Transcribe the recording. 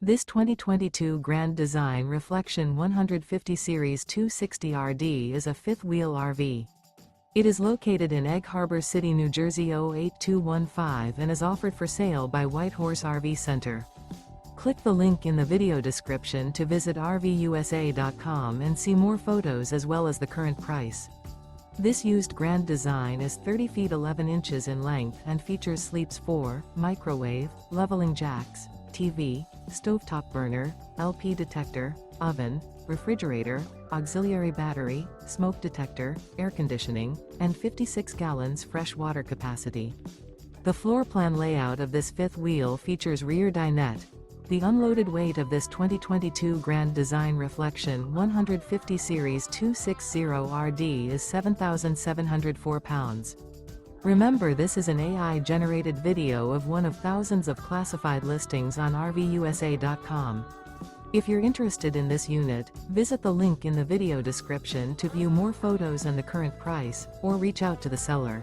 This 2022 Grand Design Reflection 150 Series 260RD is a fifth-wheel RV. It is located in Egg Harbor City, New Jersey 08215 and is offered for sale by Whitehorse RV Center. Click the link in the video description to visit RVUSA.com and see more photos as well as the current price. This used Grand Design is 30 feet 11 inches in length and features sleeps 4, microwave, leveling jacks, TV, stovetop burner, LP detector, oven, refrigerator, auxiliary battery, smoke detector, air conditioning, and 56 gallons fresh water capacity. The floor plan layout of this fifth wheel features rear dinette. The unloaded weight of this 2022 Grand Design Reflection 150 Series 260RD is 7,704 pounds. Remember, this is an AI-generated video of one of thousands of classified listings on RVUSA.com. If you're interested in this unit, visit the link in the video description to view more photos and the current price, or reach out to the seller.